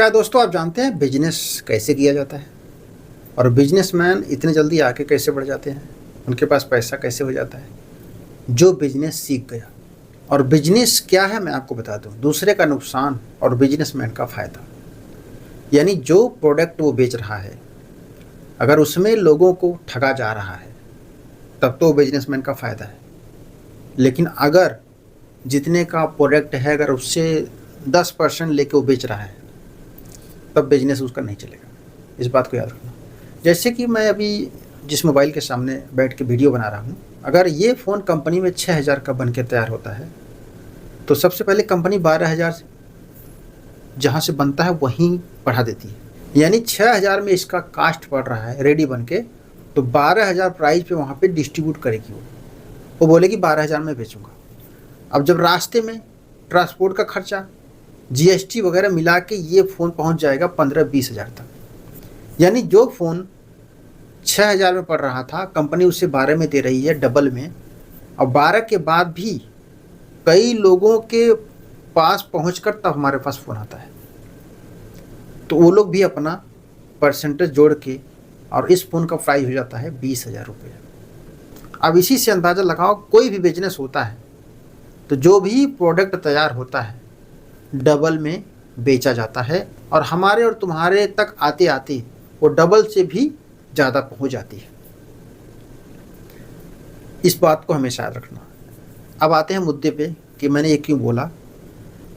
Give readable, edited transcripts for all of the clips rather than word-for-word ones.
क्या दोस्तों आप जानते हैं बिजनेस कैसे किया जाता है और बिजनेसमैन इतने जल्दी आगे कैसे बढ़ जाते हैं, उनके पास पैसा कैसे हो जाता है? जो बिजनेस सीख गया। और बिजनेस क्या है मैं आपको बता दूं, दूसरे का नुकसान और बिजनेसमैन का फ़ायदा। यानी जो प्रोडक्ट वो बेच रहा है अगर उसमें लोगों को ठगा जा रहा है तब तो बिजनेसमैन का फ़ायदा है, लेकिन अगर जितने का प्रोडक्ट है अगर उससे 10% लेके वो बेच रहा है तब बिजनेस उसका नहीं चलेगा। इस बात को याद रखना। जैसे कि मैं अभी जिस मोबाइल के सामने बैठ के वीडियो बना रहा हूँ, अगर ये फ़ोन कंपनी में 6000 का बन के तैयार होता है तो सबसे पहले कंपनी 12000 जहाँ से बनता है वहीं बढ़ा देती है। यानी 6000 में इसका कास्ट पड़ रहा है रेडी बन के, तो 12000 प्राइस पे वहाँ पे डिस्ट्रीब्यूट करेगी वो बोलेगी 12000 में बेचूंगा। अब जब रास्ते में ट्रांसपोर्ट का खर्चा जीएसटी वगैरह मिला के ये फ़ोन पहुंच जाएगा 15-20 हज़ार तक। यानी जो फ़ोन 6000 में पड़ रहा था कंपनी उसे 12 में दे रही है, डबल में। और 12 के बाद भी कई लोगों के पास पहुंचकर तब हमारे पास फ़ोन आता है, तो वो लोग भी अपना परसेंटेज जोड़ के और इस फ़ोन का प्राइस हो जाता है 20,000 रुपये। अब इसी से अंदाज़ा लगाओ, कोई भी बिजनेस होता है तो जो भी प्रोडक्ट तैयार होता है डबल में बेचा जाता है और हमारे और तुम्हारे तक आते आते वो डबल से भी ज़्यादा पहुंच जाती है। इस बात को हमेशा याद रखना। अब आते हैं मुद्दे पे कि मैंने ये क्यों बोला,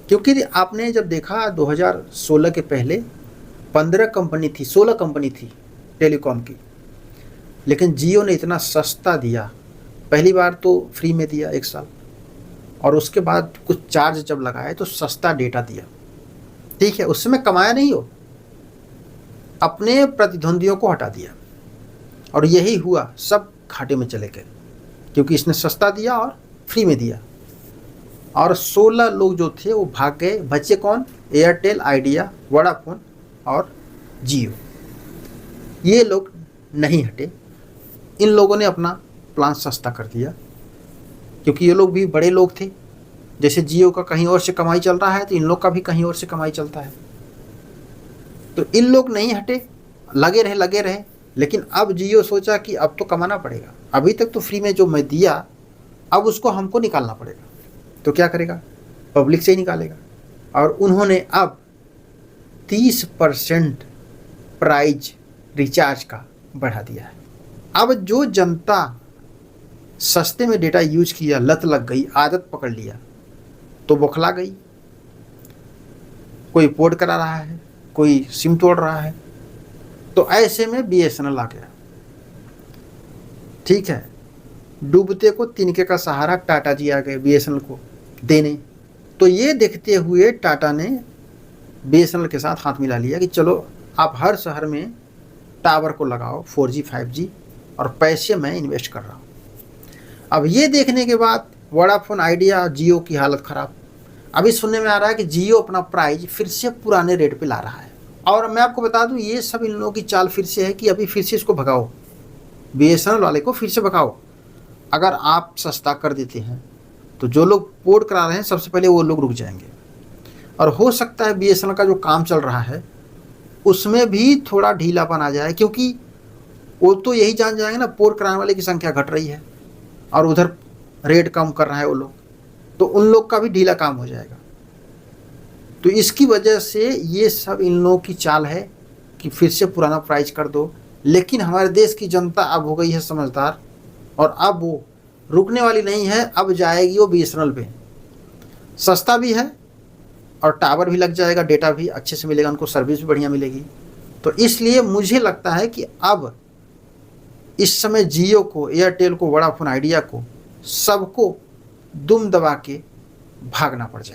क्योंकि आपने जब देखा 2016 के पहले 15 कंपनी थी, 16 कंपनी थी टेलीकॉम की, लेकिन जियो ने इतना सस्ता दिया। पहली बार तो फ्री में दिया 1 साल, और उसके बाद कुछ चार्ज जब लगाए तो सस्ता डेटा दिया। ठीक है, उसमें कमाया नहीं हो, अपने प्रतिद्वंदियों को हटा दिया और यही हुआ, सब घाटे में चले गए क्योंकि इसने सस्ता दिया और फ्री में दिया। और 16 लोग जो थे वो भाग गए। बचे कौन? एयरटेल, आइडिया, वोडाफोन और जियो। ये लोग नहीं हटे। इन लोगों ने अपना प्लान सस्ता कर दिया क्योंकि ये लोग भी बड़े लोग थे। जैसे जियो का कहीं और से कमाई चल रहा है तो इन लोग का भी कहीं और से कमाई चलता है। तो इन लोग नहीं हटे, लगे रहे। लेकिन अब जियो सोचा कि अब तो कमाना पड़ेगा, अभी तक तो फ्री में जो मैं दिया अब उसको हमको निकालना पड़ेगा। तो क्या करेगा? पब्लिक से ही निकालेगा। और उन्होंने अब 30% प्राइस रिचार्ज का बढ़ा दिया है। अब जो जनता सस्ते में डेटा यूज किया, लत लग गई, आदत पकड़ लिया, तो बौखला गई। कोई पोर्ट करा रहा है, कोई सिम तोड़ रहा है। तो ऐसे में बीएसएनएल आ गया। ठीक है, डूबते को तिनके का सहारा टाटा जी आ गए बीएसएनएल को देने। तो ये देखते हुए टाटा ने बीएसएनएल के साथ हाथ मिला लिया कि चलो आप हर शहर में टावर को लगाओ 4G 5G, और पैसे मैं इन्वेस्ट कर रहा हूँ। अब ये देखने के बाद वोडाफोन, आइडिया, जियो की हालत ख़राब। अभी सुनने में आ रहा है कि जियो अपना प्राइस फिर से पुराने रेट पे ला रहा है। और मैं आपको बता दूं ये सब इन लोगों की चाल फिर से है कि अभी फिर से इसको भगाओ, बीएसएनएल वाले को फिर से भगाओ। अगर आप सस्ता कर देते हैं तो जो लोग पोर्ट करा रहे हैं सबसे पहले वो लोग रुक जाएंगे। और हो सकता है बीएसएनएल का जो काम चल रहा है उसमें भी थोड़ा ढीलापन आ जाए, क्योंकि वो तो यही जान जाएंगे ना पोर्ट कराने वाले की संख्या घट रही है और उधर रेट कम कर रहा है वो लोग, तो उन लोग का भी ढीला काम हो जाएगा। तो इसकी वजह से ये सब इन लोगों की चाल है कि फिर से पुराना प्राइस कर दो। लेकिन हमारे देश की जनता अब हो गई है समझदार, और अब वो रुकने वाली नहीं है। अब जाएगी वो बीएसएनएल पे, सस्ता भी है और टावर भी लग जाएगा, डेटा भी अच्छे से मिलेगा, उनको सर्विस भी बढ़िया मिलेगी। तो इसलिए मुझे लगता है कि अब इस समय जियो को, एयरटेल को, वोडाफोन, आइडिया को, सबको दुम दबा के भागना पड़ जाए।